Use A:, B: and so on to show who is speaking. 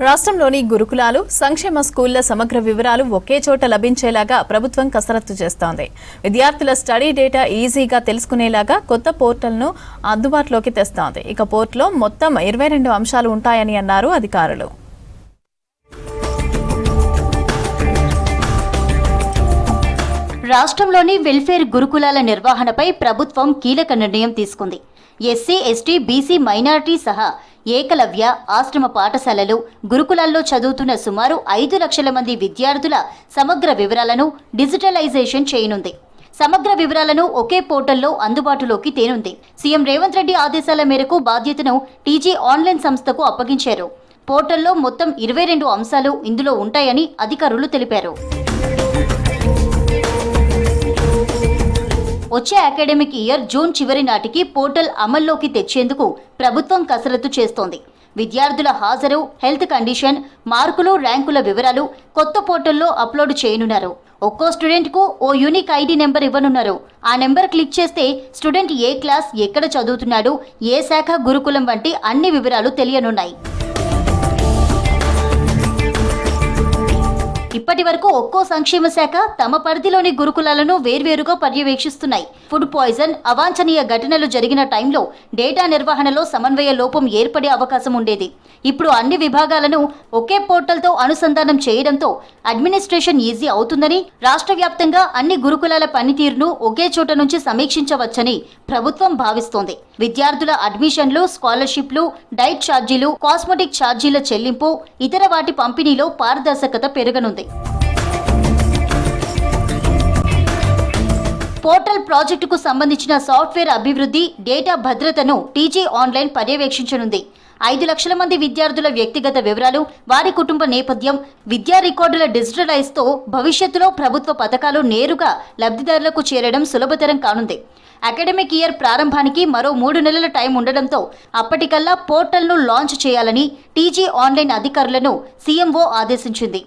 A: రాష్ట్రంలోని గురుకులాలు, సంక్షేమ స్కూళ్ల సమగ్ర వివరాలు ఒకే చోట లభించేలాగా ప్రభుత్వం కసరత్తు చేస్తోంది. విద్యార్థుల స్టడీ డేటా ఈజీగా తెలుసుకునేలాగా కొత్త పోర్టల్ను అందుబాటులోకి తెస్తోంది. ఇక పోర్టల్లో మొత్తం 22 అంశాలు ఉంటాయని అన్నారు అధికారులు.
B: రాష్ట్రంలోని వెల్ఫేర్ గురుకులాల నిర్వహణపై ప్రభుత్వం కీలక నిర్ణయం తీసుకుంది. ఎస్సీ, ఎస్టీ, బీసీ, మైనారిటీ సహా ఏకలవ్య ఆశ్రమ పాఠశాలలు, గురుకులాల్లో చదువుతున్న సుమారు 5 లక్షల మంది విద్యార్థుల సమగ్ర వివరాలను డిజిటలైజేషన్ చేయనుంది. సమగ్ర వివరాలను ఒకే పోర్టల్లో అందుబాటులోకి తేనుంది. సీఎం రేవంత్ రెడ్డి ఆదేశాల మేరకు బాధ్యతను టీజీ ఆన్లైన్ సంస్థకు అప్పగించారు. పోర్టల్లో మొత్తం 22 అంశాలు ఇందులో ఉంటాయని అధికారులు తెలిపారు. వచ్చే అకాడమిక్ ఇయర్ జూన్ చివరి నాటికి పోర్టల్ అమల్లోకి తెచ్చేందుకు ప్రభుత్వం కసరత్తు చేస్తోంది. విద్యార్థుల హాజరు, హెల్త్ కండిషన్, మార్కులు, ర్యాంకుల వివరాలు కొత్త పోర్టల్లో అప్లోడ్ చేయనున్నారు. ఒక్కో స్టూడెంట్కు ఓ యూనిక్ ఐడి నెంబర్ ఇవ్వనున్నారు. ఆ నెంబర్ క్లిక్ చేస్తే స్టూడెంట్ ఏ క్లాస్, ఎక్కడ చదువుతున్నాడు, ఏ శాఖ గురుకులం వంటి అన్ని వివరాలు తెలియనున్నాయి. ఇప్పటి వరకు ఒక్కో సంక్షేమ శాఖ తమ పరిధిలోని గురుకులాలను వేర్వేరుగా పర్యవేక్షిస్తున్నాయి. ఫుడ్ పాయిజన్, అవాంఛనీయ ఘటనలు జరిగిన టైంలో డేటా నిర్వహణలో సమన్వయ లోపం ఏర్పడే అవకాశం ఉండేది. ఇప్పుడు అన్ని విభాగాలను ఒకే పోర్టల్తో అనుసంధానం చేయడంతో అడ్మినిస్ట్రేషన్ ఈజీ అవుతుందని, రాష్ట్ర వ్యాప్తంగా అన్ని గురుకులాల పనితీరును ఒకే చోట నుంచి సమీక్షించవచ్చని ప్రభుత్వం భావిస్తోంది. విద్యార్థుల అడ్మిషన్లు, స్కాలర్షిప్లు, డైట్ ఛార్జీలు, కాస్మెటిక్ ఛార్జీల చెల్లింపు, ఇతర వాటి పంపిణీలో పారదర్శకత పెరగనుంది. పోర్టల్ ప్రాజెక్టుకు సంబంధించిన సాఫ్ట్వేర్ అభివృద్ధి, డేటా భద్రతను టీజీ ఆన్లైన్ పర్యవేక్షించనుంది. 5 లక్షల మంది విద్యార్థుల వ్యక్తిగత వివరాలు, వారి కుటుంబ నేపథ్యం, విద్యా రికార్డుల డిజిటలైజ్తో భవిష్యత్తులో ప్రభుత్వ పథకాలు నేరుగా లబ్ధిదారులకు చేరడం సులభతరం కానుంది. అకాడమిక్ ఇయర్ ప్రారంభానికి మరో 3 నెలల టైం ఉండడంతో అప్పటికల్లా పోర్టల్ను లాంచ్ చేయాలని టీజీ ఆన్లైన్ అధికారులను సీఎంఓ ఆదేశించింది.